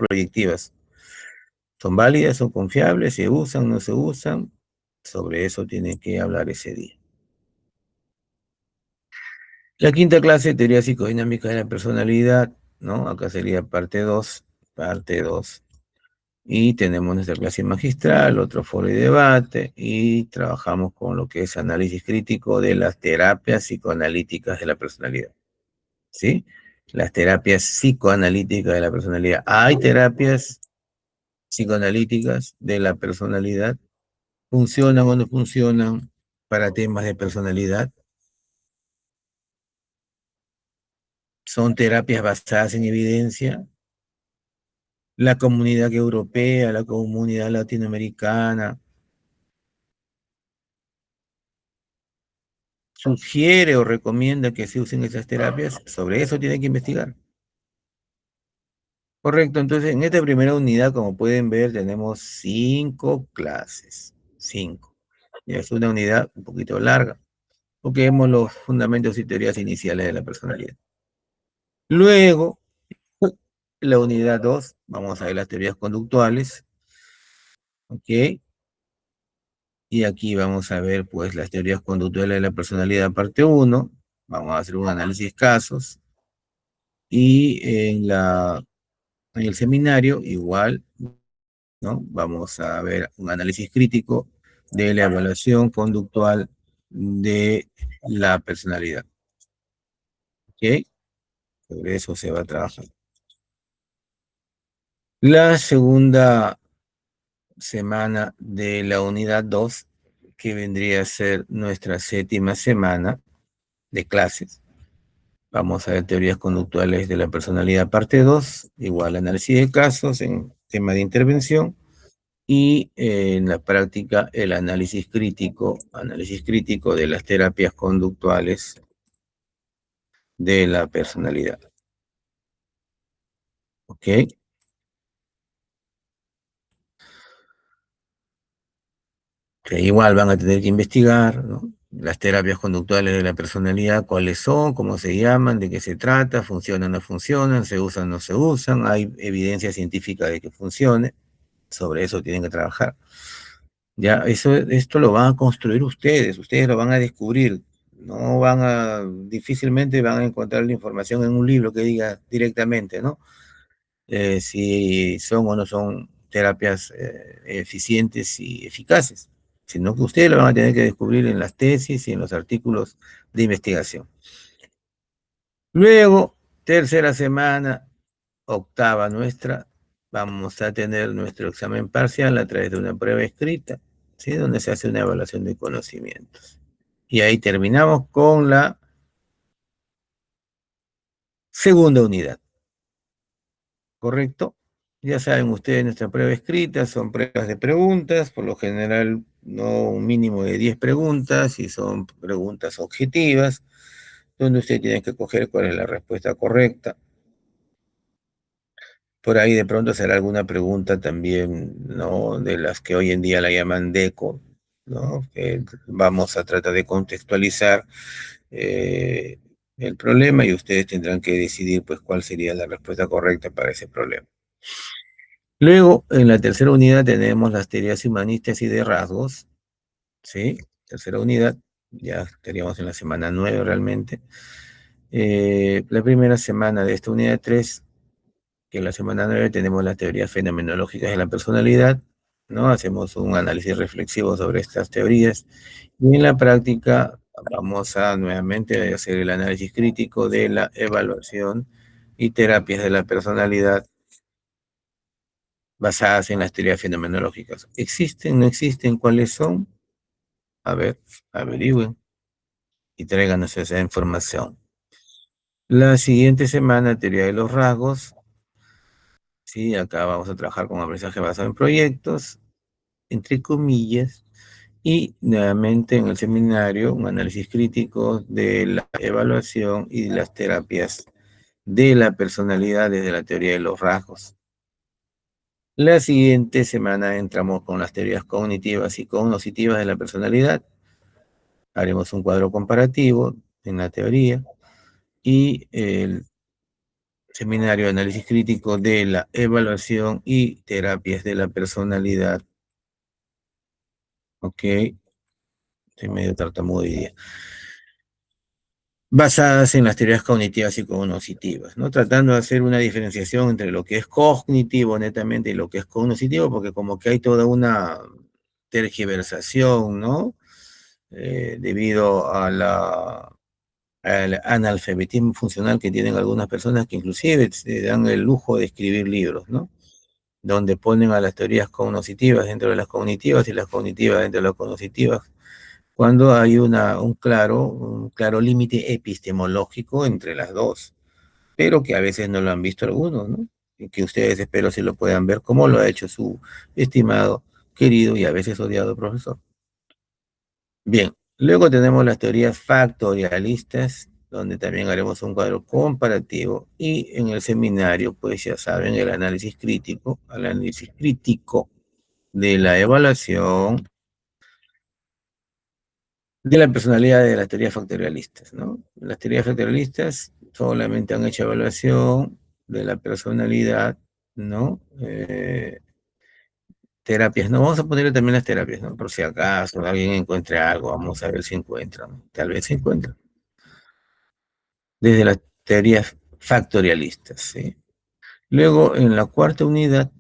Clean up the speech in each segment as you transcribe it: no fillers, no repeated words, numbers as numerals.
proyectivas. ¿Son válidas, son confiables, se usan, no se usan? Sobre eso tienen que hablar ese día. La quinta clase, teoría psicodinámica de la personalidad, ¿no? Acá sería parte 2, parte 2. Y tenemos nuestra clase magistral, otro foro y debate, y trabajamos con lo que es análisis crítico de las terapias psicoanalíticas de la personalidad, ¿sí? Las terapias psicoanalíticas de la personalidad. ¿Hay terapias psicoanalíticas de la personalidad? ¿Funcionan o no funcionan para temas de personalidad? ¿Son terapias basadas en evidencia? La comunidad europea, la comunidad latinoamericana, sugiere o recomienda que se usen esas terapias, sobre eso tiene que investigar. Correcto, entonces en esta primera unidad, como pueden ver, tenemos 5 clases, 5. Y es una unidad un poquito larga, porque vemos los fundamentos y teorías iniciales de la personalidad. Luego, la unidad 2, vamos a ver las teorías conductuales, ¿ok? Y aquí vamos a ver, pues, las teorías conductuales de la personalidad, parte 1. Vamos a hacer un análisis casos. Y en el seminario, igual, ¿no? Vamos a ver un análisis crítico de la evaluación conductual de la personalidad. ¿Ok? Sobre eso se va a trabajar. La segunda semana de la unidad 2, que vendría a ser nuestra séptima semana de clases. Vamos a ver teorías conductuales de la personalidad, parte 2, igual análisis de casos en tema de intervención. Y en la práctica el análisis crítico de las terapias conductuales de la personalidad. ¿Ok? Que igual van a tener que investigar, ¿no? Las terapias conductuales de la personalidad, cuáles son, cómo se llaman, de qué se trata, funcionan o no funcionan, se usan o no se usan, hay evidencia científica de que funcione, sobre eso tienen que trabajar. Ya, esto lo van a construir ustedes lo van a descubrir. No van a, difícilmente van a encontrar la información en un libro que diga directamente, ¿no? Si son o no son terapias eficientes y eficaces, sino que ustedes lo van a tener que descubrir en las tesis y en los artículos de investigación. Luego, tercera semana, octava nuestra, vamos a tener nuestro examen parcial a través de una prueba escrita, ¿sí? Donde se hace una evaluación de conocimientos. Y ahí terminamos con la segunda unidad, ¿correcto? Ya saben ustedes, nuestra prueba escrita son pruebas de preguntas, por lo general no un mínimo de 10 preguntas, y son preguntas objetivas, donde ustedes tienen que coger cuál es la respuesta correcta. Por ahí de pronto será alguna pregunta también, ¿no? De las que hoy en día la llaman DECO, ¿no? Que vamos a tratar de contextualizar eh, el problema y ustedes tendrán que decidir, pues, cuál sería la respuesta correcta para ese problema. Luego, en la tercera unidad tenemos las teorías humanistas y de rasgos, ¿sí? Tercera unidad, ya estaríamos en la semana 9 realmente. La primera semana de esta unidad 3, que en la semana 9 tenemos las teorías fenomenológicas de la personalidad, ¿no? Hacemos un análisis reflexivo sobre estas teorías y en la práctica vamos a nuevamente hacer el análisis crítico de la evaluación y terapias de la personalidad basadas en las teorías fenomenológicas. ¿Existen? ¿No existen? ¿Cuáles son? A ver, averigüen y tráiganos esa información. La siguiente semana, teoría de los rasgos. Sí, acá vamos a trabajar con aprendizaje basado en proyectos, entre comillas, y nuevamente en el seminario un análisis crítico de la evaluación y de las terapias de la personalidad desde la teoría de los rasgos. La siguiente semana entramos con las teorías cognitivas y cognoscitivas de la personalidad. Haremos un cuadro comparativo en la teoría y Seminario de análisis crítico de la evaluación y terapias de la personalidad. Ok, estoy medio tartamudo hoy día. Basadas en las teorías cognitivas y cognoscitivas, ¿no? Tratando de hacer una diferenciación entre lo que es cognitivo netamente y lo que es cognoscitivo, porque como que hay toda una tergiversación, ¿no? Debido al analfabetismo funcional que tienen algunas personas que inclusive se dan el lujo de escribir libros, ¿no? Donde ponen a las teorías cognoscitivas dentro de las cognitivas y las cognitivas dentro de las cognoscitivas, cuando hay un claro límite epistemológico entre las dos, pero que a veces no lo han visto algunos, ¿no? Y que ustedes espero si lo puedan ver como lo ha hecho su estimado, querido y a veces odiado profesor. Bien, luego tenemos las teorías factorialistas, donde también haremos un cuadro comparativo, y en el seminario, pues ya saben, el análisis crítico de la evaluación de la personalidad de las teorías factorialistas, ¿no? Las teorías factorialistas solamente han hecho evaluación de la personalidad, ¿no? Terapias, no, vamos a ponerle también las terapias, ¿no? Por si acaso alguien encuentre algo, vamos a ver si encuentran, tal vez se encuentran. Desde las teorías factorialistas, ¿sí? Luego, en la cuarta unidad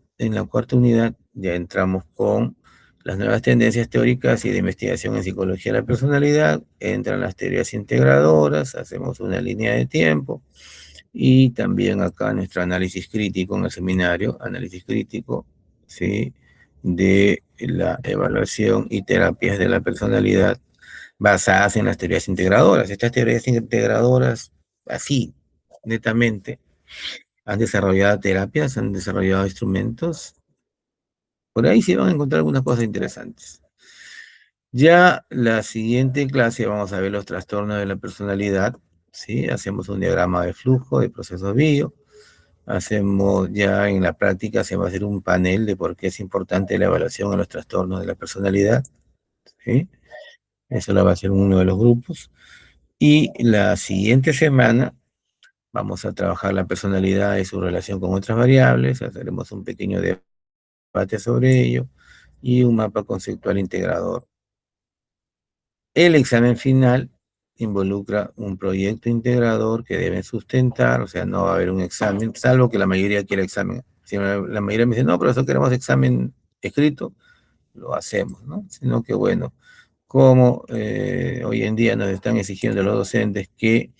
ya entramos con las nuevas tendencias teóricas y de investigación en psicología de la personalidad, entran las teorías integradoras, hacemos una línea de tiempo y también acá nuestro análisis crítico en el seminario, análisis crítico, ¿sí? De la evaluación y terapias de la personalidad basadas en las teorías integradoras. Estas teorías integradoras, así, netamente, han desarrollado terapias, han desarrollado instrumentos. Por ahí sí van a encontrar algunas cosas interesantes. Ya la siguiente clase vamos a ver los trastornos de la personalidad, ¿sí? Hacemos un diagrama de flujo de procesos bio. Hacemos ya en la práctica, se va a hacer un panel de por qué es importante la evaluación de los trastornos de la personalidad, ¿sí? Eso lo va a hacer uno de los grupos. Y la siguiente semana vamos a trabajar la personalidad y su relación con otras variables, haremos un pequeño debate sobre ello y un mapa conceptual integrador. El examen final involucra un proyecto integrador que deben sustentar, o sea, no va a haber un examen, salvo que la mayoría quiera examen. Si la mayoría me dice, no, profesor, queremos examen escrito, lo hacemos, ¿no? Sino que, bueno, como hoy en día nos están exigiendo los docentes que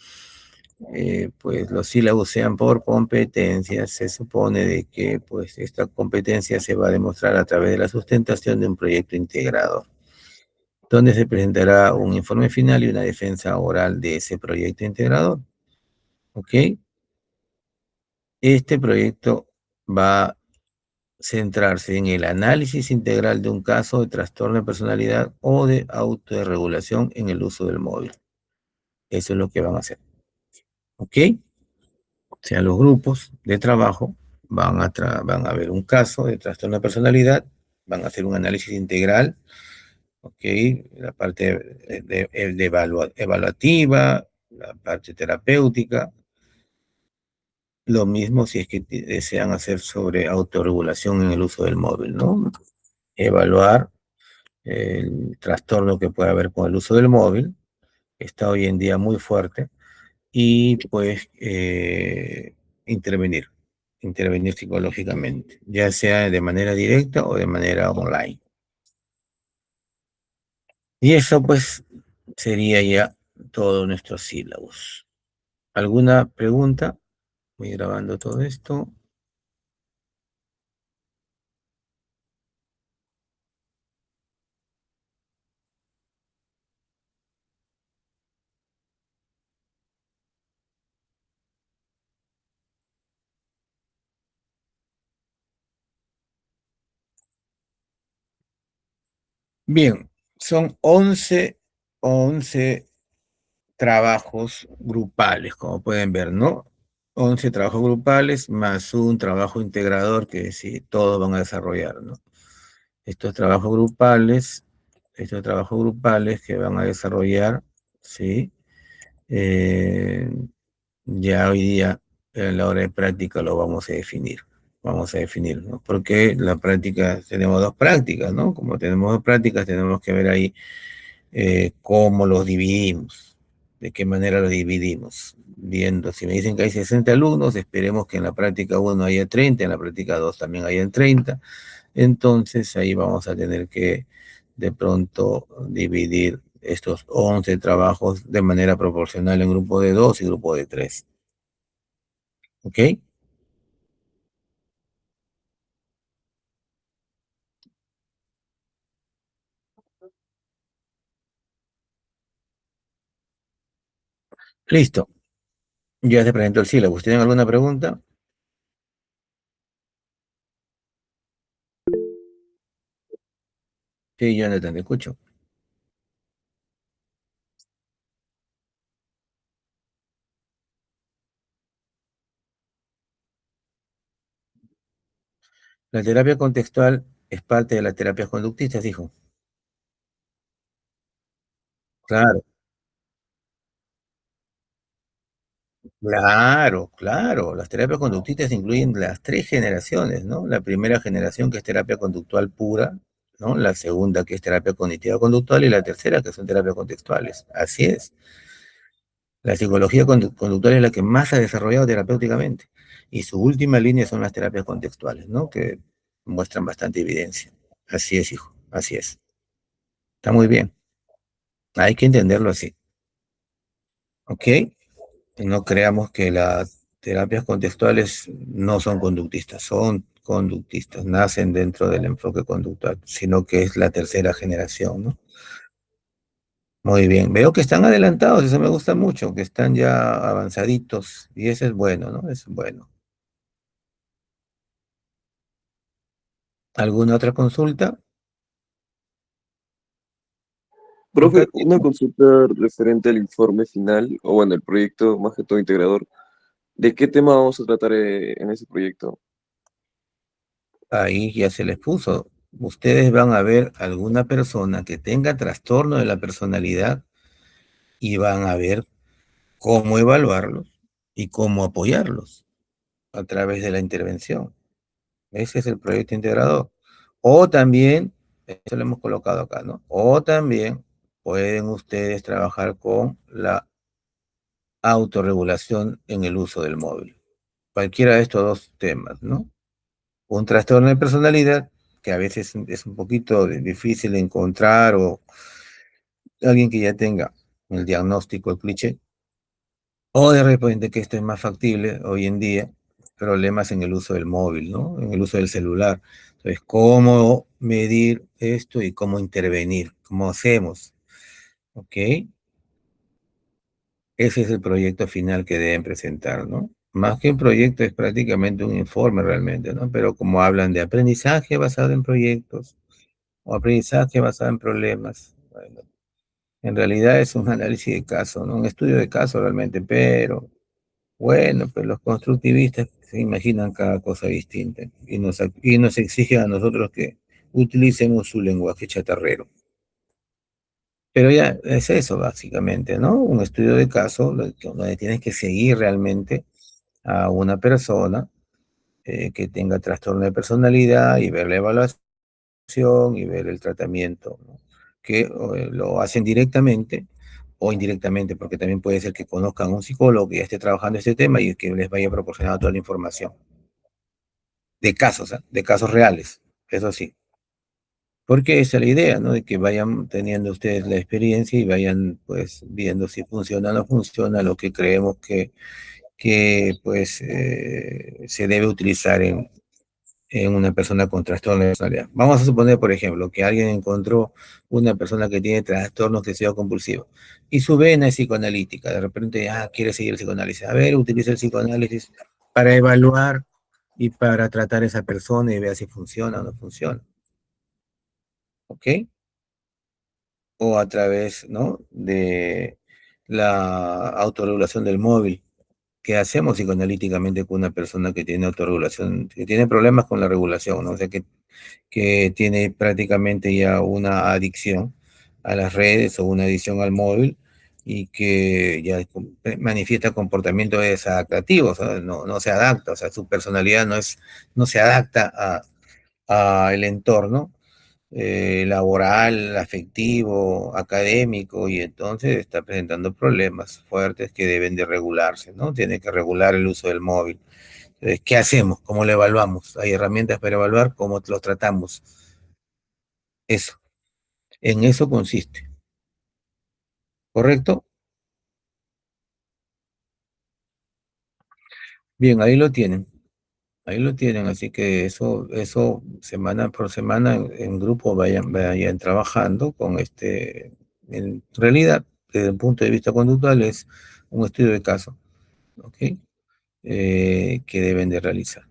pues los sílabos sean por competencias, se supone de que pues esta competencia se va a demostrar a través de la sustentación de un proyecto integrado, donde se presentará un informe final y una defensa oral de ese proyecto integrador. ¿Ok? Este proyecto va a centrarse en el análisis integral de un caso de trastorno de personalidad o de autorregulación en el uso del móvil. Eso es lo que van a hacer. ¿Ok? O sea, los grupos de trabajo van a ver un caso de trastorno de personalidad, van a hacer un análisis integral, ¿ok? La parte evaluativa, la parte terapéutica, lo mismo si es que desean hacer sobre autorregulación en el uso del móvil, ¿no? Evaluar el trastorno que puede haber con el uso del móvil, que está hoy en día muy fuerte, y pues intervenir, intervenir psicológicamente, ya sea de manera directa o de manera online. Y eso pues sería ya todo nuestro sílabus. ¿Alguna pregunta? Voy grabando todo esto. Bien, son 11 trabajos grupales, como pueden ver, ¿no? 11 trabajos grupales más un trabajo integrador que sí, todos van a desarrollar, ¿no? Estos trabajos grupales, estos trabajos grupales que van a desarrollar, ¿sí? Eh, ya hoy día en la hora de práctica lo vamos a definir. Vamos a definir, ¿no? Porque la práctica, tenemos dos prácticas, ¿no? Como tenemos dos prácticas, tenemos que ver ahí cómo los dividimos, de qué manera los dividimos. Viendo, si me dicen que hay 60 alumnos, esperemos que en la práctica uno haya 30, en la práctica 2 también hayan 30. Entonces ahí vamos a tener que de pronto dividir estos 11 trabajos de manera proporcional en grupo de 2 y grupo de 3. ¿Ok? Listo. Ya se presentó el sílabus. ¿Tienen alguna pregunta? Sí, Jonathan, te escucho. La terapia contextual es parte de las terapias conductistas, dijo. Claro, claro, claro. Las terapias conductistas incluyen las tres generaciones, ¿no? La primera generación que es terapia conductual pura, ¿no? La segunda que es terapia cognitiva conductual y la tercera que son terapias contextuales. Así es. La psicología conductual es la que más ha desarrollado terapéuticamente y su última línea son las terapias contextuales, ¿no? Que muestran bastante evidencia. Así es, hijo. Así es. Está muy bien. Hay que entenderlo así. ¿Ok? No creamos que las terapias contextuales no son conductistas, son conductistas, nacen dentro del enfoque conductual, sino que es la tercera generación, ¿no? Muy bien, veo que están adelantados, eso me gusta mucho, que están ya avanzaditos, y eso es bueno, ¿no? Es bueno. ¿Alguna otra consulta? Profe, Compartir. una consulta referente al informe final, o bueno, el proyecto más que todo integrador. ¿De qué tema vamos a tratar en ese proyecto? Ahí ya se les puso. Ustedes van a ver alguna persona que tenga trastorno de la personalidad y van a ver cómo evaluarlos y cómo apoyarlos a través de la intervención. Ese es el proyecto integrador. O también, esto lo hemos colocado acá, ¿no? O también pueden ustedes trabajar con la autorregulación en el uso del móvil. Cualquiera de estos dos temas, ¿no? Un trastorno de personalidad, que a veces es un poquito difícil de encontrar, o alguien que ya tenga el diagnóstico, el cliché, o de repente, que esto es más factible hoy en día, problemas en el uso del móvil, ¿no? En el uso del celular. Entonces, ¿cómo medir esto y cómo intervenir? ¿Cómo hacemos? ¿Ok? Ese es el proyecto final que deben presentar, ¿no? Más que un proyecto, es prácticamente un informe realmente, ¿no? Pero como hablan de aprendizaje basado en proyectos o aprendizaje basado en problemas, bueno, en realidad es un análisis de caso, ¿no? Un estudio de caso realmente, pero bueno, pues los constructivistas se imaginan cada cosa distinta y nos exigen a nosotros que utilicemos su lenguaje chatarrero. Pero ya es eso básicamente, ¿no? Un estudio de caso donde tienes que seguir realmente a una persona que tenga trastorno de personalidad y ver la evaluación y ver el tratamiento, ¿no? Que lo hacen directamente o indirectamente, porque también puede ser que conozcan a un psicólogo que ya esté trabajando este tema y que les vaya proporcionando toda la información de casos, ¿ah? De casos reales, eso sí. Porque esa es la idea, ¿no? De que vayan teniendo ustedes la experiencia y vayan pues viendo si funciona o no funciona lo que creemos que pues se debe utilizar en una persona con trastorno de personalidad. Vamos a suponer, por ejemplo, que alguien encontró una persona que tiene trastorno obsesivo compulsivo y su vena es psicoanalítica. De repente, quiere seguir el psicoanálisis. A ver, utiliza el psicoanálisis para evaluar y para tratar a esa persona y vea si funciona o no funciona. ¿Ok? O a través, ¿no? De la autorregulación del móvil. ¿Qué hacemos psicoanalíticamente con una persona que tiene autorregulación, que tiene problemas con la regulación, ¿no? O sea, que tiene prácticamente ya una adicción a las redes o una adicción al móvil? y que ya manifiesta comportamientos desadaptativos, ¿no? No se adapta, o sea, su personalidad no se adapta a el entorno laboral, afectivo, académico, y entonces está presentando problemas fuertes que deben de regularse, ¿no? Tiene que regular el uso del móvil. Entonces, ¿qué hacemos? ¿Cómo lo evaluamos? ¿Hay herramientas para evaluar cómo lo tratamos? Eso, en eso consiste, ¿correcto? Bien, ahí lo tienen, así que eso semana por semana en grupo vayan trabajando con en realidad, desde el punto de vista conductual es un estudio de caso, ¿ok? Que deben de realizar.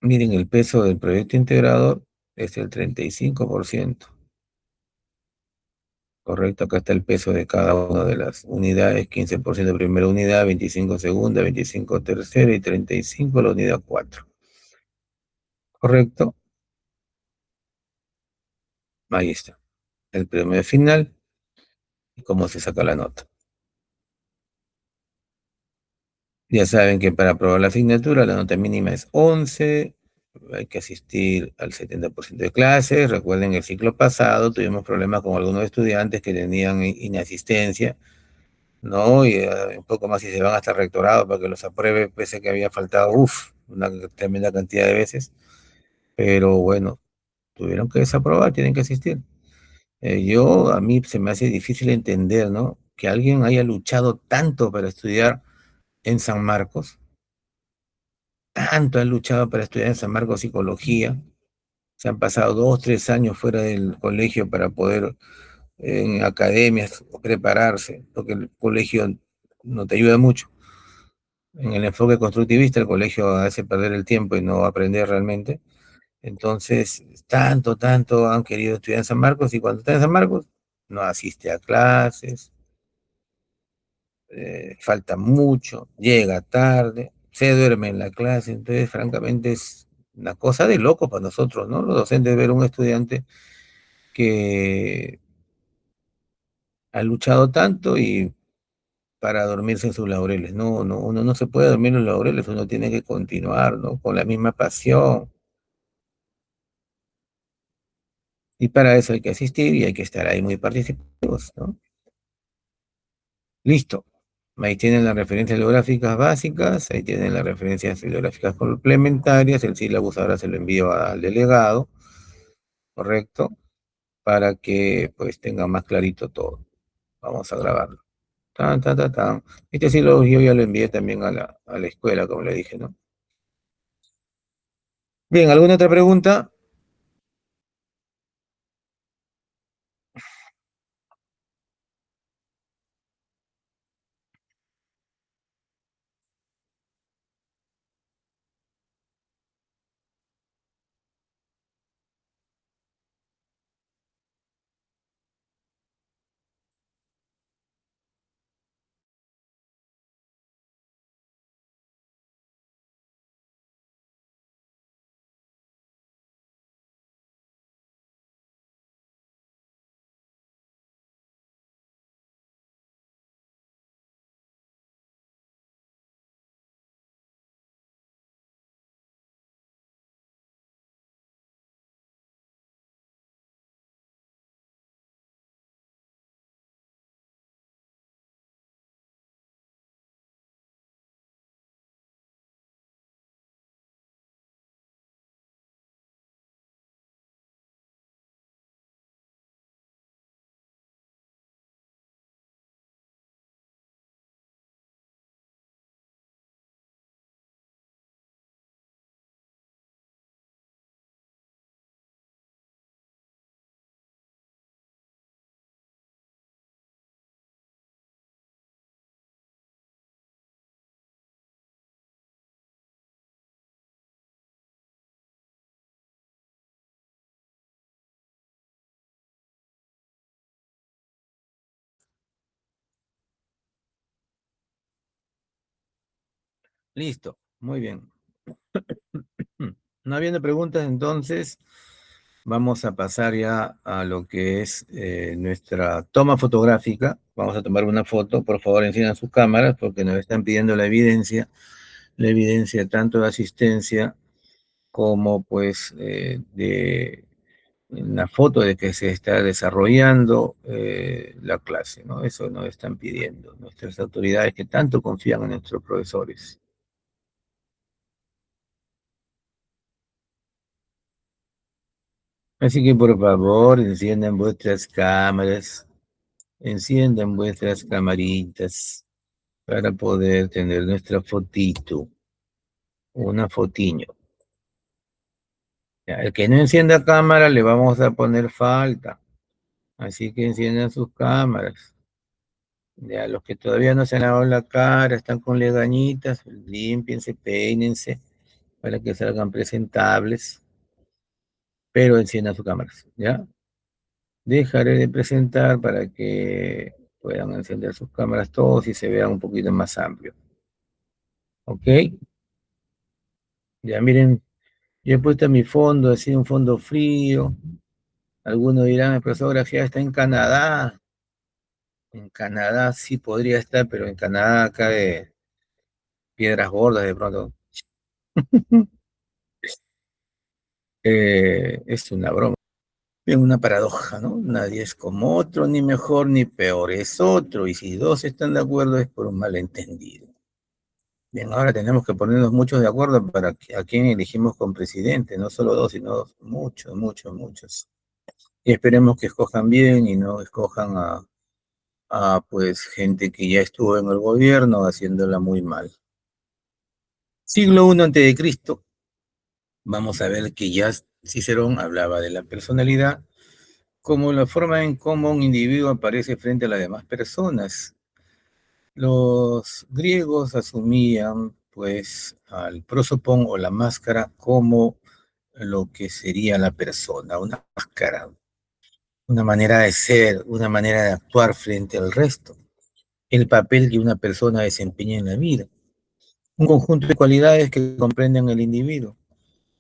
Miren, el peso del proyecto integrador es el 35%, correcto, acá está el peso de cada una de las unidades: 15% primera unidad, 25 segunda, 25 tercera y 35 la unidad 4, correcto, ahí está, el premio final y cómo se saca la nota. Ya saben que para aprobar la asignatura la nota mínima es 11, hay que asistir al 70% de clases. Recuerden, el ciclo pasado tuvimos problemas con algunos estudiantes que tenían inasistencia, ¿no? Y un poco más si se van hasta el rectorado para que los apruebe, pese a que había faltado, una tremenda cantidad de veces. Pero bueno, tuvieron que desaprobar, tienen que asistir. A mí se me hace difícil entender, ¿no? Que alguien haya luchado tanto para estudiar en San Marcos, tanto han luchado para estudiar en San Marcos psicología. Se han pasado 2, 3 años fuera del colegio para poder en academias prepararse, porque el colegio no te ayuda mucho. En el enfoque constructivista, el colegio hace perder el tiempo y no aprender realmente. Entonces, tanto han querido estudiar en San Marcos, y cuando está en San Marcos, no asiste a clases, falta mucho, llega tarde, se duerme en la clase. Entonces, francamente, es una cosa de loco para nosotros, ¿no? Los docentes, ver un estudiante que ha luchado tanto y para dormirse en sus laureles. No, no, uno no se puede dormir en los laureles, uno tiene que continuar, ¿no? Con la misma pasión. Y para eso hay que asistir y hay que estar ahí muy participativos, ¿no? Listo. Ahí tienen las referencias bibliográficas básicas, ahí tienen las referencias bibliográficas complementarias. El sílabus ahora se lo envío al delegado, ¿correcto? Para que pues tenga más clarito todo. Vamos a grabarlo. Tan, tan, tan, tan. Este sílabus yo ya lo envié también a la escuela, como le dije, ¿no? Bien, ¿alguna otra pregunta? Listo, muy bien. No habiendo preguntas, entonces vamos a pasar ya a lo que es nuestra toma fotográfica. Vamos a tomar una foto. Por favor, enciendan sus cámaras porque nos están pidiendo la evidencia tanto de asistencia como pues de una foto de que se está desarrollando la clase, ¿no? Eso nos están pidiendo nuestras autoridades que tanto confían en nuestros profesores. Así que por favor, enciendan vuestras camaritas para poder tener nuestra fotito, una fotiño. Ya, el que no encienda cámara le vamos a poner falta, así que enciendan sus cámaras. Ya, los que todavía no se han lavado la cara, están con legañitas, límpiense, peínense para que salgan presentables, pero enciendan sus cámaras, ¿ya? Dejaré de presentar para que puedan encender sus cámaras todos y se vean un poquito más amplio. ¿Ok? Ya miren, yo he puesto mi fondo, así un fondo frío. Algunos dirán, el profesor Grajeda está en Canadá. En Canadá sí podría estar, pero en Canadá cae piedras gordas de pronto. Es una broma. Es una paradoja, ¿no? Nadie es como otro, ni mejor ni peor, es otro. Y si dos están de acuerdo es por un malentendido. Bien, ahora tenemos que ponernos muchos de acuerdo para a quién elegimos como presidente, no solo dos, sino muchos, muchos, muchos. Y esperemos que escojan bien y no escojan pues gente que ya estuvo en el gobierno haciéndola muy mal. Siglo I antes de Cristo, vamos a ver que ya Cicerón hablaba de la personalidad como la forma en cómo un individuo aparece frente a las demás personas. Los griegos asumían pues al prosopón o la máscara como lo que sería la persona, una máscara, una manera de ser, una manera de actuar frente al resto, el papel que una persona desempeña en la vida, un conjunto de cualidades que comprenden el individuo.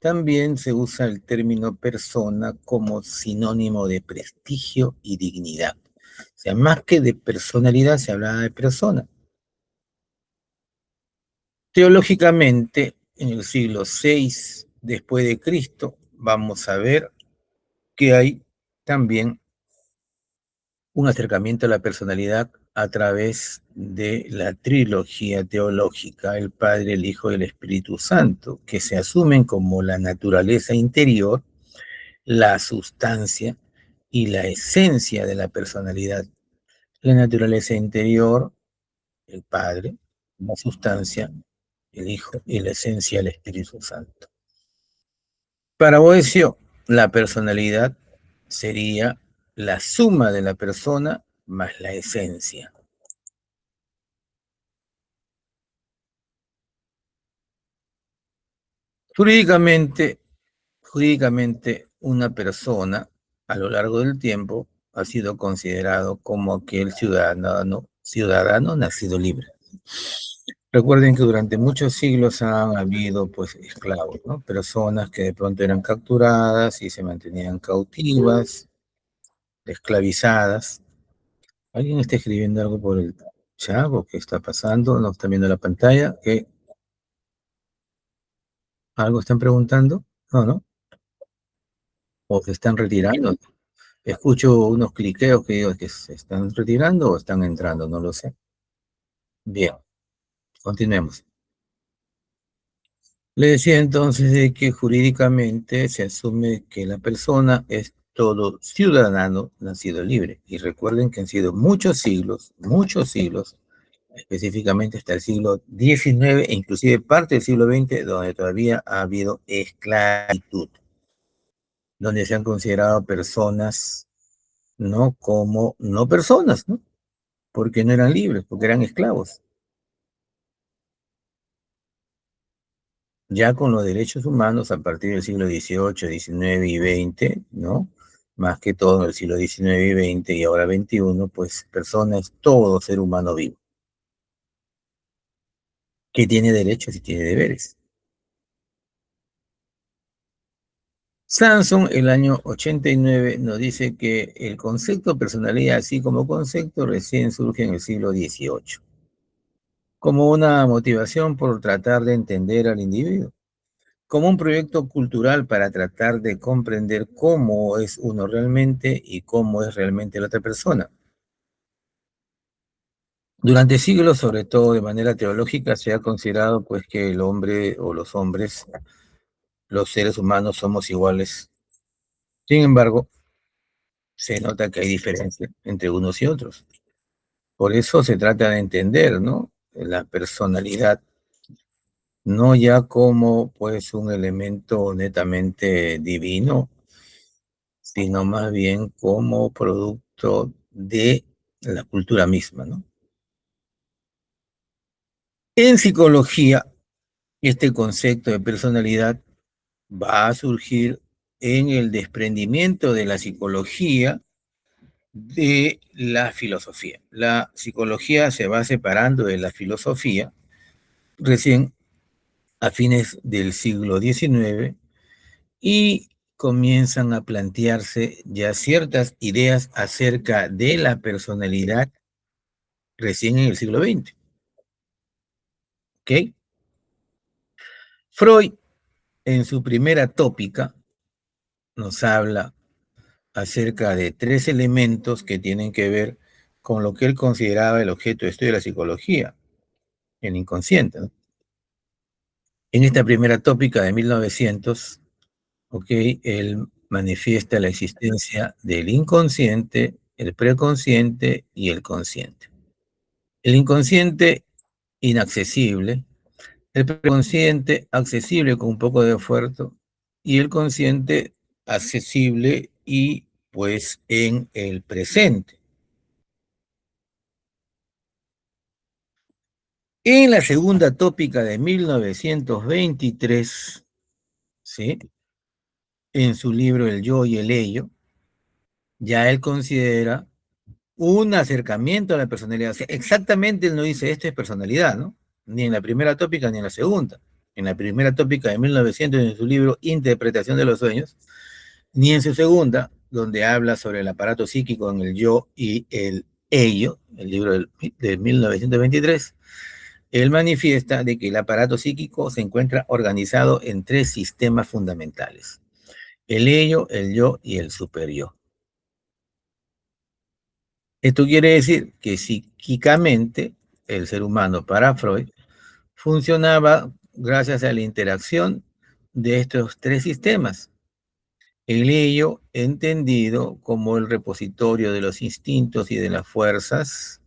También se usa el término persona como sinónimo de prestigio y dignidad. O sea, más que de personalidad se hablaba de persona. Teológicamente, en el siglo VI después de Cristo, vamos a ver que hay también un acercamiento a la personalidad a través de la trilogía teológica, el Padre, el Hijo y el Espíritu Santo, que se asumen como la naturaleza interior, la sustancia y la esencia de la personalidad. La naturaleza interior, el Padre, la sustancia, el Hijo y la esencia, el Espíritu Santo. Para Boecio, la personalidad sería la suma de la persona más la esencia. Jurídicamente, jurídicamente, una persona a lo largo del tiempo ha sido considerado como aquel ciudadano nacido libre. Recuerden que durante muchos siglos han habido pues esclavos, ¿no? Personas que de pronto eran capturadas y se mantenían cautivas, esclavizadas. ¿Alguien está escribiendo algo por el chat o qué está pasando? ¿No están viendo la pantalla? ¿Qué? ¿Algo están preguntando? No, ¿no? ¿O se están retirando? Escucho unos cliqueos que digo que se están retirando o están entrando, no lo sé. Bien, continuemos. Le decía entonces de que jurídicamente se asume que la persona es todo ciudadano nacido libre. Y recuerden que han sido muchos siglos, específicamente hasta el siglo XIX e inclusive parte del siglo XX, donde todavía ha habido esclavitud, donde se han considerado personas, ¿no? Como no personas, ¿no? Porque no eran libres, porque eran esclavos. Ya con los derechos humanos a partir del siglo XVIII, XIX y XX, ¿no? Más que todo en el siglo XIX y XX y ahora XXI, pues persona es todo ser humano vivo, que tiene derechos y tiene deberes. Samsung, el año 89, nos dice que el concepto personalidad, así como concepto, recién surge en el siglo XVIII, como una motivación por tratar de entender al individuo, como un proyecto cultural para tratar de comprender cómo es uno realmente y cómo es realmente la otra persona. Durante siglos, sobre todo de manera teológica, se ha considerado pues que el hombre o los hombres, los seres humanos somos iguales. Sin embargo, se nota que hay diferencia entre unos y otros. Por eso se trata de entender, ¿no? La personalidad, no ya como pues un elemento netamente divino, sino más bien como producto de la cultura misma, ¿no? En psicología, este concepto de personalidad va a surgir en el desprendimiento de la psicología de la filosofía. La psicología se va separando de la filosofía recién a fines del siglo XIX y comienzan a plantearse ya ciertas ideas acerca de la personalidad recién en el siglo XX. ¿Ok? Freud, en su primera tópica, nos habla acerca de tres elementos que tienen que ver con lo que él consideraba el objeto de estudio de la psicología, el inconsciente, ¿no? En esta primera tópica de 1900, ok, él manifiesta la existencia del inconsciente, el preconsciente y el consciente. El inconsciente inaccesible, el preconsciente accesible con un poco de esfuerzo y el consciente accesible y pues en el presente. En la segunda tópica de 1923, ¿sí? En su libro El yo y el ello, ya él considera un acercamiento a la personalidad. O sea, exactamente él no dice esto es personalidad, ¿no? Ni en la primera tópica ni en la segunda. En la primera tópica de 1900, en su libro Interpretación de los sueños, ni en su segunda, donde habla sobre el aparato psíquico en el yo y el ello, el libro de 1923, él manifiesta de que el aparato psíquico se encuentra organizado en tres sistemas fundamentales: el ello, el yo y el superyo. Esto quiere decir que psíquicamente el ser humano para Freud funcionaba gracias a la interacción de estos tres sistemas. El ello entendido como el repositorio de los instintos y de las fuerzas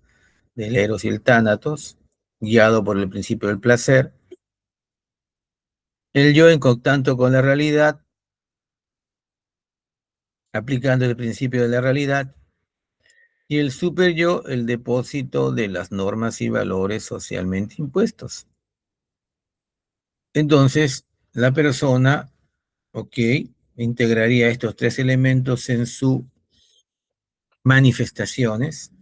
del eros y el tánatos, guiado por el principio del placer. El yo en contacto con la realidad, aplicando el principio de la realidad. Y el super yo, el depósito de las normas y valores socialmente impuestos. Entonces, la persona, ok, integraría estos tres elementos en sus manifestaciones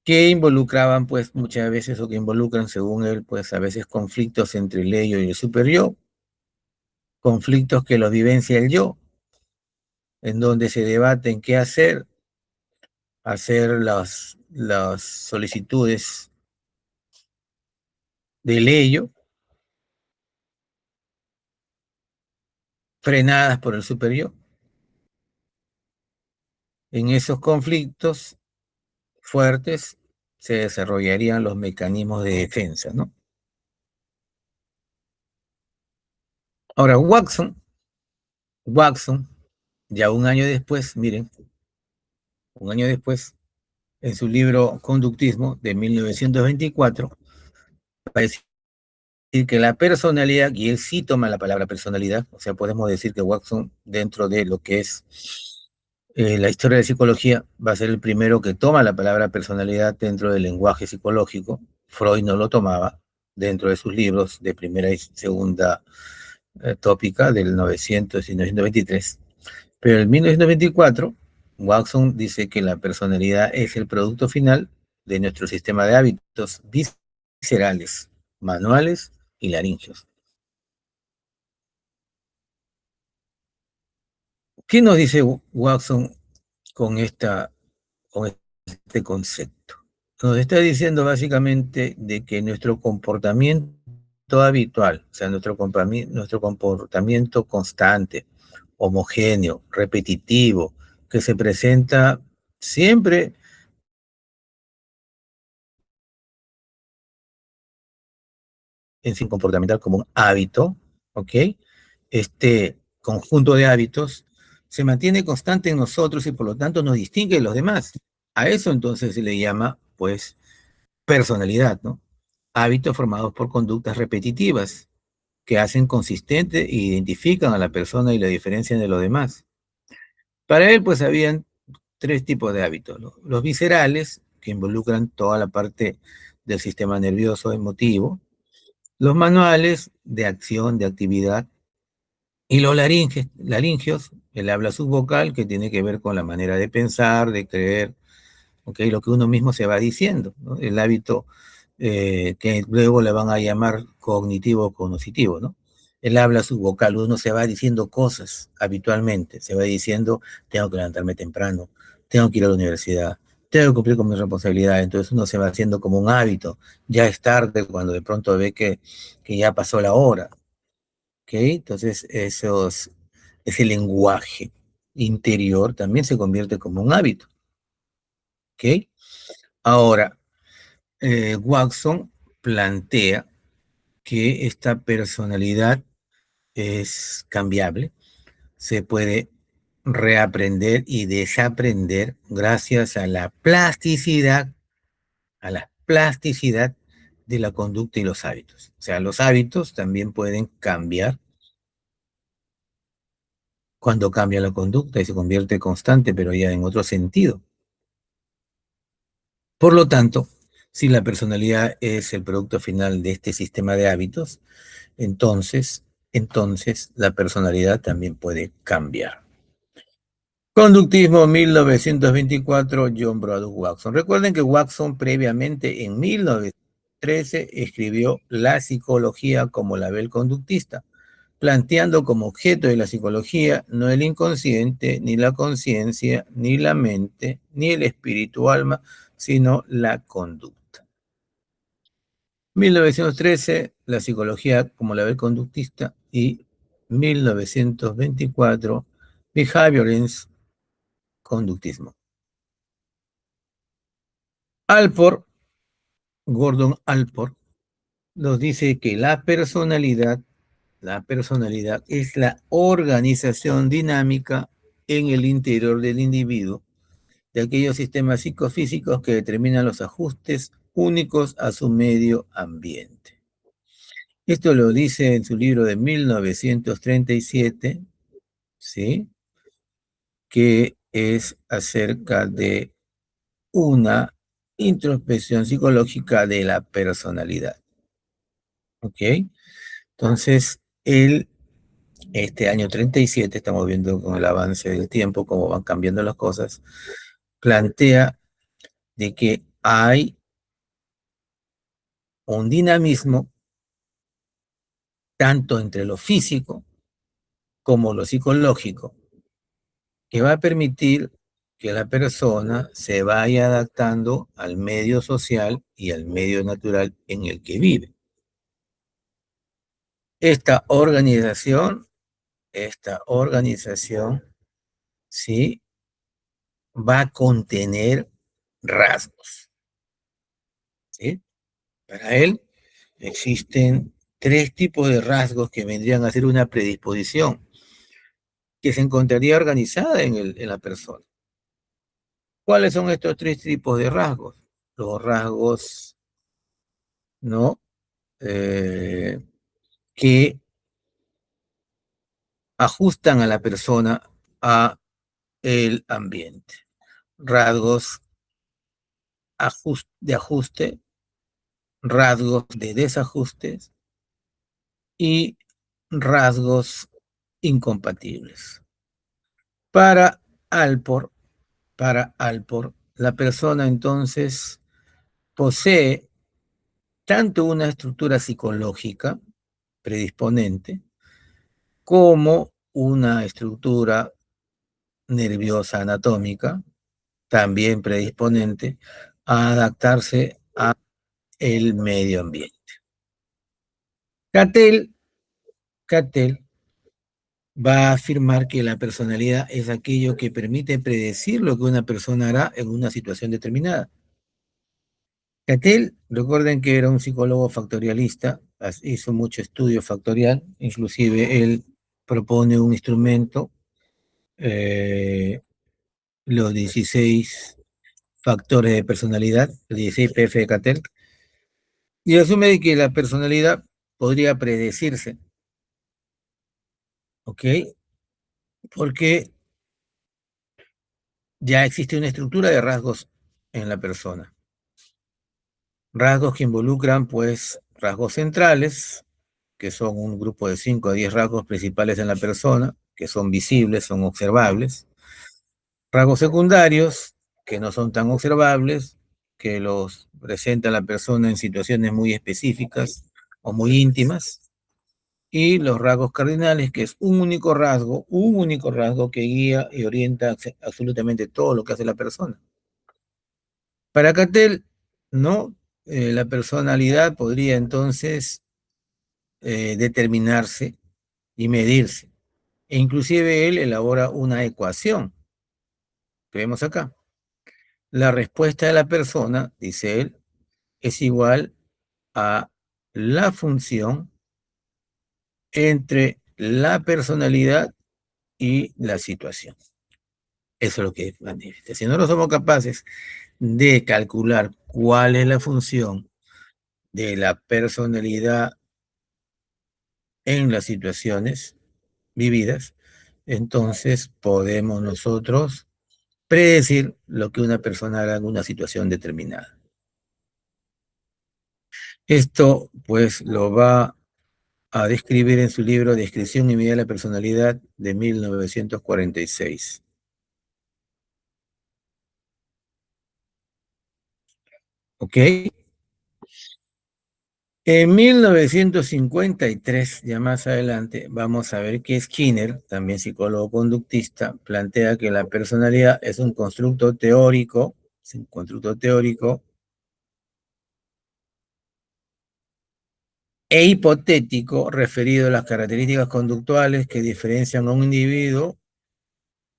que involucraban, pues, muchas veces, o que involucran, según él, pues, a veces conflictos entre el ello y el super yo, conflictos que los vivencia el yo, en donde se debaten qué hacer las solicitudes del ello, frenadas por el super yo. En esos conflictos fuertes se desarrollarían los mecanismos de defensa, ¿no? Ahora, Watson, ya un año después, miren, un año después, en su libro Conductismo de 1924, va a decir que la personalidad, y él sí toma la palabra personalidad, o sea, podemos decir que Watson, dentro de lo que es la historia de la psicología, va a ser el primero que toma la palabra personalidad dentro del lenguaje psicológico. Freud no lo tomaba dentro de sus libros de primera y segunda tópica del 900 y 923. Pero en 1924, Watson dice que la personalidad es el producto final de nuestro sistema de hábitos viscerales, manuales y laríngeos. ¿Qué nos dice Watson con, con este concepto? Nos está diciendo básicamente de que nuestro comportamiento habitual, o sea, nuestro comportamiento constante, homogéneo, repetitivo, que se presenta siempre en su comportamental como un hábito, ¿ok? Este conjunto de hábitos se mantiene constante en nosotros y por lo tanto nos distingue de los demás. A eso entonces se le llama, pues, personalidad, ¿no? Hábitos formados por conductas repetitivas que hacen consistente e identifican a la persona y la diferencian de los demás. Para él, pues, habían tres tipos de hábitos, ¿no? Los viscerales, que involucran toda la parte del sistema nervioso emotivo, los manuales de acción, de actividad, y los laringios, el habla subvocal, que tiene que ver con la manera de pensar, de creer, ¿okay? Lo que uno mismo se va diciendo, ¿no? El hábito que luego le van a llamar cognitivo o cognitivo, ¿no? El habla subvocal, uno se va diciendo cosas habitualmente, se va diciendo, tengo que levantarme temprano, tengo que ir a la universidad, tengo que cumplir con mis responsabilidades, entonces uno se va haciendo como un hábito, ya es tarde cuando de pronto ve que ya pasó la hora, ¿ok? Entonces ese lenguaje interior también se convierte como un hábito, ¿ok? Ahora, Watson plantea que esta personalidad es cambiable, se puede reaprender y desaprender gracias a la plasticidad de la conducta y los hábitos. O sea, los hábitos también pueden cambiar cuando cambia la conducta y se convierte constante, pero ya en otro sentido. Por lo tanto, si la personalidad es el producto final de este sistema de hábitos, entonces la personalidad también puede cambiar. Conductismo 1924, John Brodus Watson. Recuerden que Watson previamente en 1913 escribió La psicología como la ve el conductista, planteando como objeto de la psicología no el inconsciente, ni la conciencia, ni la mente, ni el espíritu alma, sino la conducta. 1913, la psicología como la ve el conductista, y 1924, Behaviorist, conductismo. Alport, Gordon Alport, nos dice que la personalidad es la organización dinámica en el interior del individuo de aquellos sistemas psicofísicos que determinan los ajustes únicos a su medio ambiente. Esto lo dice en su libro de 1937, ¿sí? Que es acerca de una introspección psicológica de la personalidad, ¿ok? Entonces, este año 37, estamos viendo con el avance del tiempo cómo van cambiando las cosas, plantea de que hay un dinamismo tanto entre lo físico como lo psicológico, que va a permitir que la persona se vaya adaptando al medio social y al medio natural en el que vive. Esta organización, sí, va a contener rasgos, ¿sí? Para él existen tres tipos de rasgos que vendrían a ser una predisposición que se encontraría organizada en la persona. ¿Cuáles son estos tres tipos de rasgos? Los rasgos, ¿no? Que ajustan a la persona a el ambiente. Rasgos de ajuste, rasgos de desajustes y rasgos incompatibles. Para Alport, la persona entonces posee tanto una estructura psicológica predisponente como una estructura nerviosa anatómica, también predisponente a adaptarse a el medio ambiente. Cattell, Cattell va a afirmar que la personalidad es aquello que permite predecir lo que una persona hará en una situación determinada. Cattell, recuerden que era un psicólogo factorialista, hizo mucho estudio factorial, inclusive él propone un instrumento, eh, los 16 factores de personalidad, el 16PF de Cattell, y asume que la personalidad podría predecirse, ¿ok? Porque ya existe una estructura de rasgos en la persona. Rasgos que involucran, pues, rasgos centrales, que son un grupo de 5 a 10 rasgos principales en la persona, que son visibles, son observables. Rasgos secundarios, que no son tan observables, que los presenta la persona en situaciones muy específicas o muy íntimas. Y los rasgos cardinales, que es un único rasgo que guía y orienta absolutamente todo lo que hace la persona. Para Cattell, ¿no? La personalidad podría entonces determinarse y medirse. E inclusive él elabora una ecuación que vemos acá. La respuesta de la persona, dice él, es igual a la función entre la personalidad y la situación. Eso es lo que manifiesta. Si nosotros somos capaces de calcular cuál es la función de la personalidad en las situaciones vividas, entonces podemos nosotros predecir lo que una persona hará en una situación determinada. Esto, pues, lo va a describir en su libro Descripción y medida de la personalidad de 1946. ¿Ok? En 1953, ya más adelante, vamos a ver que Skinner, también psicólogo conductista, plantea que la personalidad es un constructo teórico, e hipotético referido a las características conductuales que diferencian a un individuo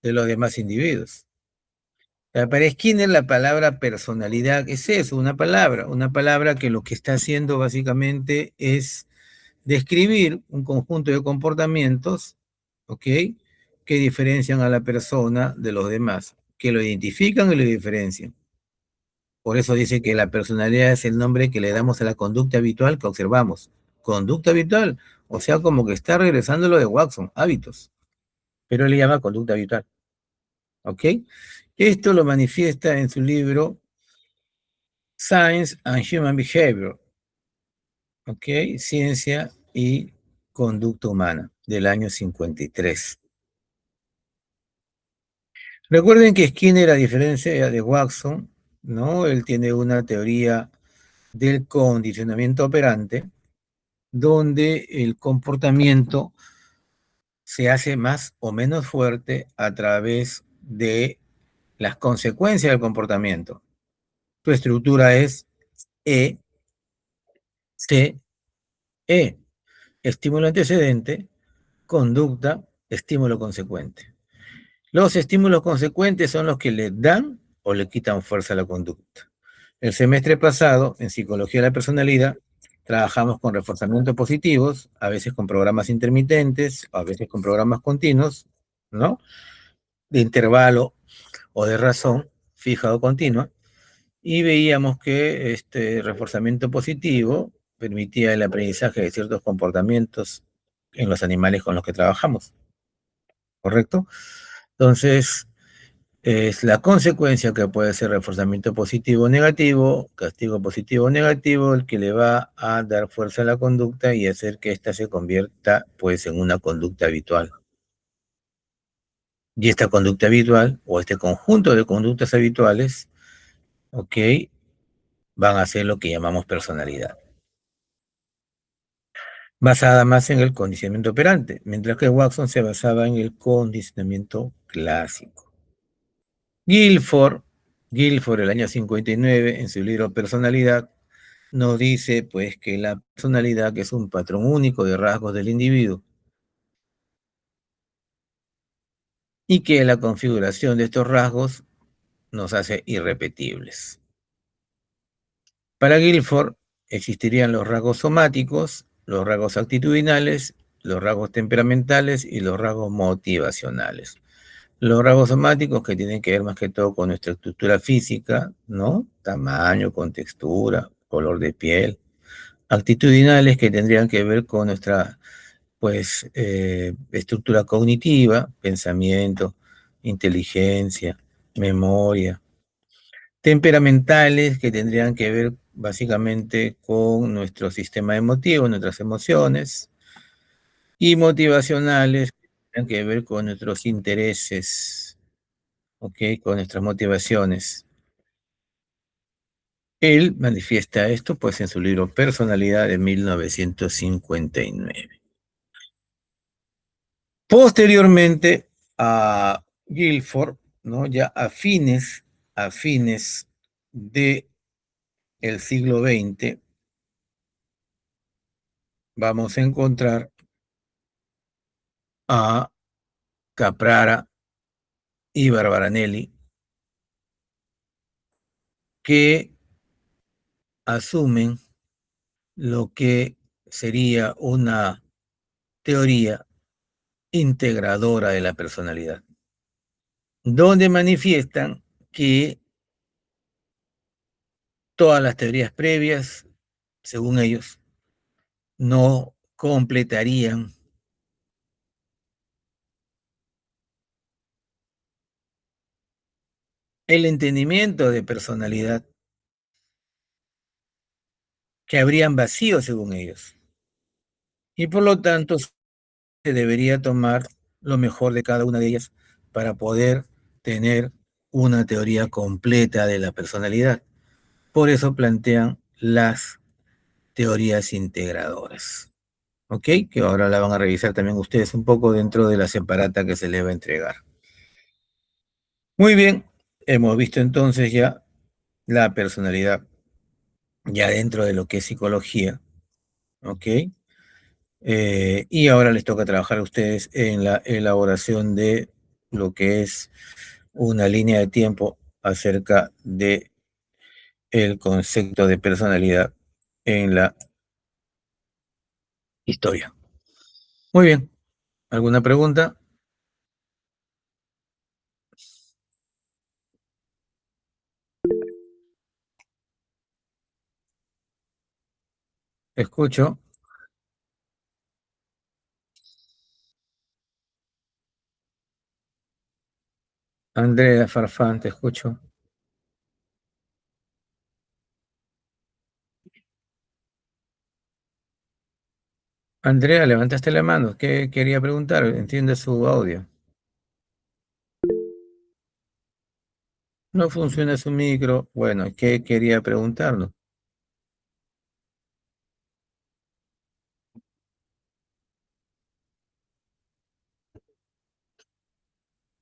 de los demás individuos. Para Skinner la palabra personalidad es eso, una palabra que lo que está haciendo básicamente es describir un conjunto de comportamientos, ¿ok? Que diferencian a la persona de los demás, que lo identifican y lo diferencian. Por eso dice que la personalidad es el nombre que le damos a la conducta habitual que observamos. Conducta habitual, o sea, como que está regresando lo de Watson, hábitos, pero él le llama conducta habitual, ¿ok? Esto lo manifiesta en su libro Science and Human Behavior, ¿ok? Ciencia y conducta humana, del año 53. Recuerden que Skinner, a diferencia de Watson, ¿no? Él tiene una teoría del condicionamiento operante, donde el comportamiento se hace más o menos fuerte a través de las consecuencias del comportamiento. Su estructura es E, C, E. Estímulo antecedente, conducta, estímulo consecuente. Los estímulos consecuentes son los que le dan o le quitan fuerza a la conducta. El semestre pasado, en Psicología de la Personalidad, trabajamos con reforzamientos positivos, a veces con programas intermitentes, a veces con programas continuos, ¿no? De intervalo o de razón fija o continua, y veíamos que este reforzamiento positivo permitía el aprendizaje de ciertos comportamientos en los animales con los que trabajamos, ¿correcto? Entonces, es la consecuencia que puede ser reforzamiento positivo o negativo, castigo positivo o negativo, el que le va a dar fuerza a la conducta y hacer que ésta se convierta, pues, en una conducta habitual. Y esta conducta habitual, o este conjunto de conductas habituales, ¿ok? Van a ser lo que llamamos personalidad, basada más en el condicionamiento operante, mientras que Watson se basaba en el condicionamiento clásico. Guilford, Guilford, el año 59, en su libro Personalidad, nos dice pues que la personalidad que es un patrón único de rasgos del individuo y que la configuración de estos rasgos nos hace irrepetibles. Para Guilford existirían los rasgos somáticos, los rasgos actitudinales, los rasgos temperamentales y los rasgos motivacionales. Los rasgos somáticos que tienen que ver más que todo con nuestra estructura física, ¿no? Tamaño, contextura, color de piel. Actitudinales que tendrían que ver con nuestra, pues, estructura cognitiva, pensamiento, inteligencia, memoria. Temperamentales que tendrían que ver básicamente con nuestro sistema emotivo, nuestras emociones. Y motivacionales que tendrían que ver con nuestros intereses, ¿ok? Con nuestras motivaciones. Él manifiesta esto pues en su libro Personalidad de 1959. Posteriormente a Guilford, ¿no? Ya a fines de el siglo XX, vamos a encontrar a Caprara y Barbaranelli, que asumen lo que sería una teoría integradora de la personalidad, donde manifiestan que todas las teorías previas, según ellos, no completarían el entendimiento de personalidad, que habrían vacíos según ellos. Y por lo tanto, se debería tomar lo mejor de cada una de ellas para poder tener una teoría completa de la personalidad. Por eso plantean las teorías integradoras. ¿Ok? Que ahora la van a revisar también ustedes un poco dentro de la separata que se les va a entregar. Muy bien, hemos visto entonces ya la personalidad, ya dentro de lo que es psicología, ¿ok? Y ahora les toca trabajar a ustedes en la elaboración de lo que es una línea de tiempo acerca de el concepto de personalidad en la historia. Muy bien, ¿alguna pregunta? Escucho. Andrea Farfán, te escucho. Andrea, levantaste la mano. ¿Qué quería preguntar? Entiende su audio. No funciona su micro. Bueno, ¿qué quería preguntarnos?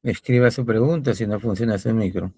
Escriba su pregunta si no funciona su micro.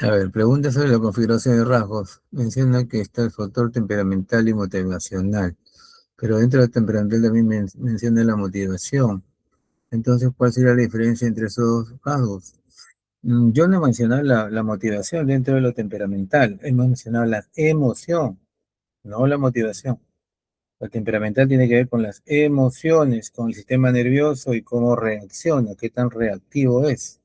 A ver, pregunta sobre la configuración de rasgos. Menciona que está el factor temperamental y motivacional, pero dentro del temperamental también menciona la motivación. Entonces, ¿cuál sería la diferencia entre esos dos rasgos? Yo no he mencionado la motivación dentro de lo temperamental, he mencionado la emoción, no la motivación. Lo temperamental tiene que ver con las emociones, con el sistema nervioso y cómo reacciona, qué tan reactivo es.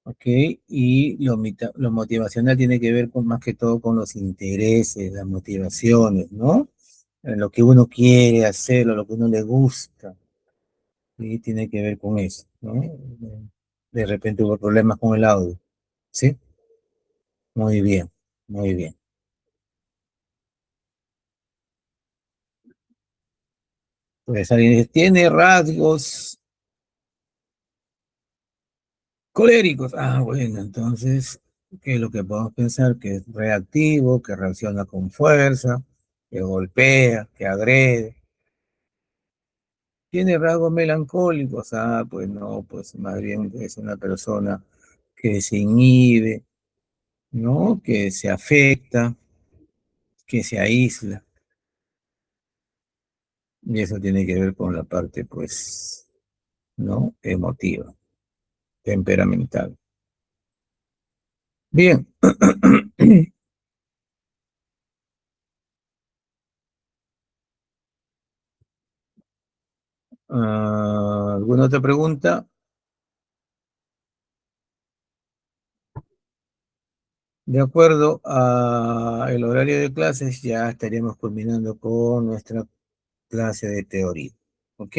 ¿ok? Y lo motivacional tiene que ver con más que todo con los intereses, las motivaciones, ¿no? Lo que uno quiere hacer o lo que uno le gusta, y tiene que ver con eso, ¿no? De repente hubo problemas con el audio, ¿sí? Muy bien, muy bien. Pues alguien dice, tiene rasgos coléricos. Ah, bueno, entonces, ¿qué es lo que podemos pensar? Que es reactivo, que reacciona con fuerza, que golpea, que agrede. Tiene rasgos melancólicos. Ah, pues no, pues más bien es una persona que se inhibe, ¿no? Que se afecta, que se aísla. Y eso tiene que ver con la parte, pues, ¿no? Emotiva, temperamental. Bien. ¿Alguna otra pregunta? De acuerdo a el horario de clases, ya estaríamos culminando con nuestra clase de teoría. ¿Ok?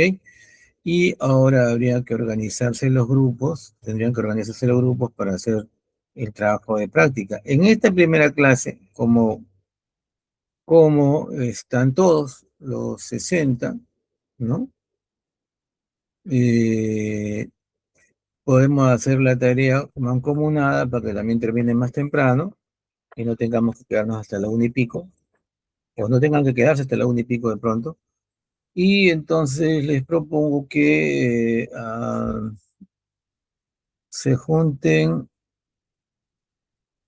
Y ahora habría que organizarse los grupos, tendrían que organizarse los grupos para hacer el trabajo de práctica. En esta primera clase, como están todos los 60, ¿no? Eh, Podemos hacer la tarea mancomunada para que también termine más temprano y no tengamos que quedarnos hasta la una y pico, o no tengan que quedarse hasta la una y pico de pronto. Y entonces les propongo que se junten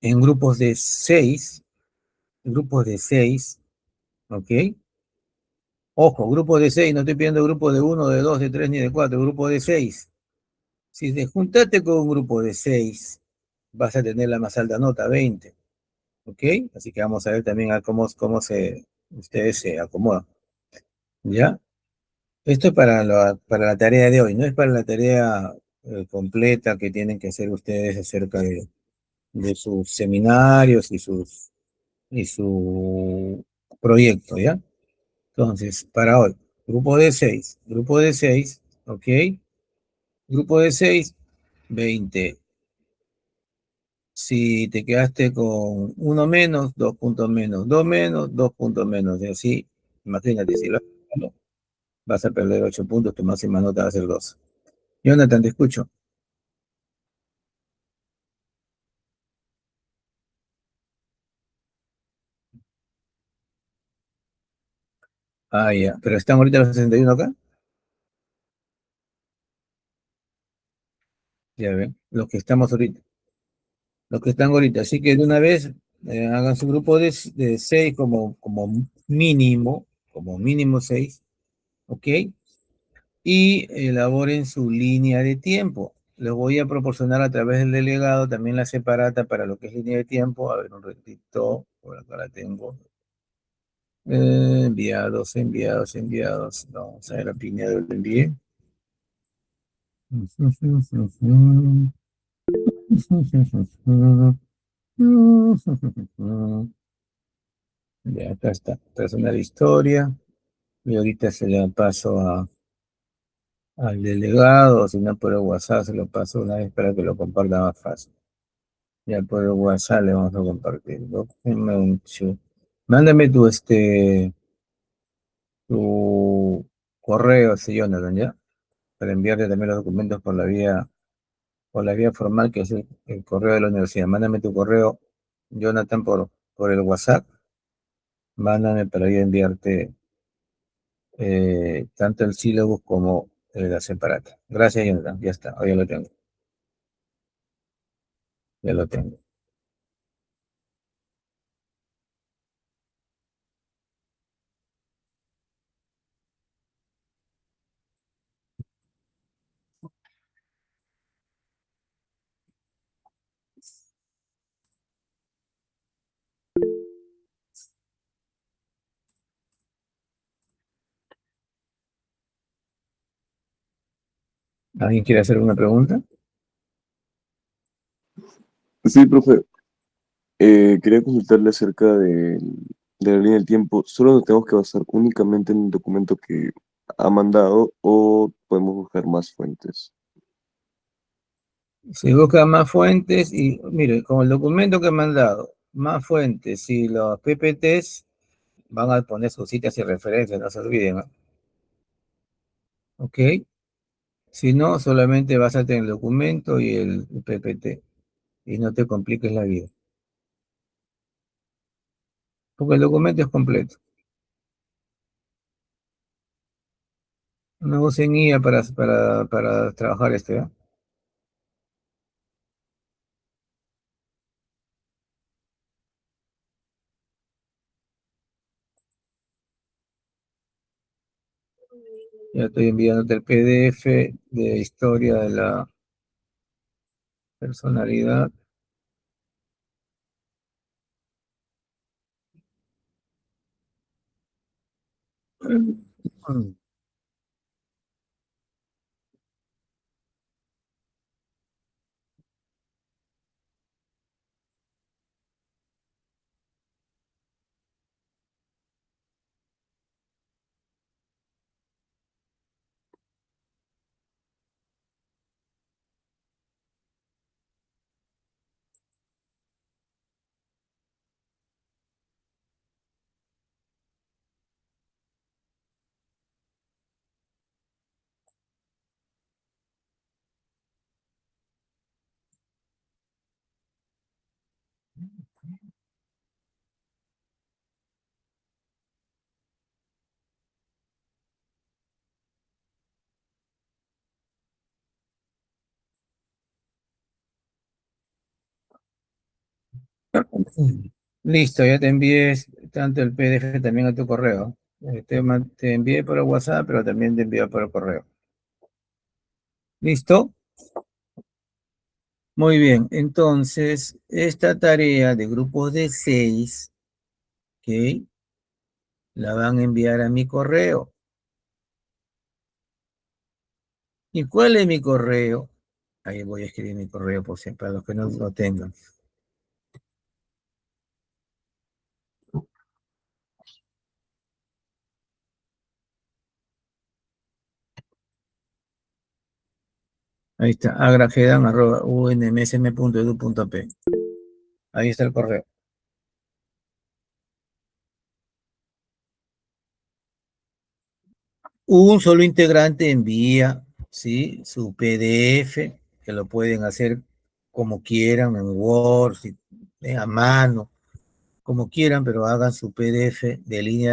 en grupos de seis, ¿ok? Ojo, grupos de seis, no estoy pidiendo grupos de uno, de dos, de tres, ni de cuatro, grupo de seis. Si te juntaste con un grupo de seis, vas a tener la más alta nota, 20, ¿ok? Así que vamos a ver también a ustedes se acomodan, ¿ya? Esto es para la tarea de hoy, no es para la tarea completa que tienen que hacer ustedes acerca de sus seminarios y su proyecto, ¿ya? Entonces, para hoy, grupo de seis, ¿ok? Grupo de seis, 20. Si te quedaste con uno menos, 2 puntos menos, dos menos, 2 puntos menos, y así, imagínate, si lo haces, vas a perder 8 puntos, tu máxima nota va a ser 2. Jonathan, te escucho. Ah, ya, pero están ahorita los 61 acá, ya ven, los que estamos ahorita, los que están ahorita, así que de una vez hagan su grupo de 6 como mínimo 6, ¿ok? Y elaboren su línea de tiempo. Les voy a proporcionar a través del delegado también la separata para lo que es línea de tiempo. A ver, un ratito, por acá la tengo. Enviados, enviados, enviados. Vamos a ver, a Pinedo lo envié. Ya, acá está. Persona de historia. Y ahorita se la paso al delegado, o si no por el WhatsApp se lo paso una vez para que lo comparta más fácil. Ya por el WhatsApp le vamos a compartir. Mándame tu correo, sí, Jonathan, ¿ya? Para enviarte también los documentos por la vía formal, que es el correo de la universidad. Mándame tu correo, Jonathan, por el WhatsApp. Mándame para yo enviarte tanto el sílabus como la separata. Gracias, Jonathan. Ya está, hoy ya lo tengo. Ya lo tengo. ¿Alguien quiere hacer una pregunta? Sí, profe. Quería consultarle acerca de la línea del tiempo. ¿Solo nos tenemos que basar únicamente en el documento que ha mandado o podemos buscar más fuentes? Si busca más fuentes y, mire, con el documento que me han dado, más fuentes y los PPTs van a poner sus citas y referencias, no se olviden, ¿no? ¿Ok? Si no, solamente básate en el documento y el PPT y no te compliques la vida, porque el documento es completo. No usen IA para trabajar este, ¿eh? Ya estoy enviándote el PDF de historia de la personalidad. Listo, ya te envié tanto el PDF también a tu correo. Te envié por el WhatsApp, pero también te envié por el correo. ¿Listo? Muy bien, entonces, esta tarea de grupos de 6, ¿ok? La van a enviar a mi correo. ¿Y cuál es mi correo? Ahí voy a escribir mi correo por si para los que no lo tengan. Ahí está, agragedan@unmsm.edu.p. Ahí está el correo. Un solo integrante envía, ¿sí? Su PDF, que lo pueden hacer como quieran, en Word, a mano, como quieran, pero hagan su PDF de línea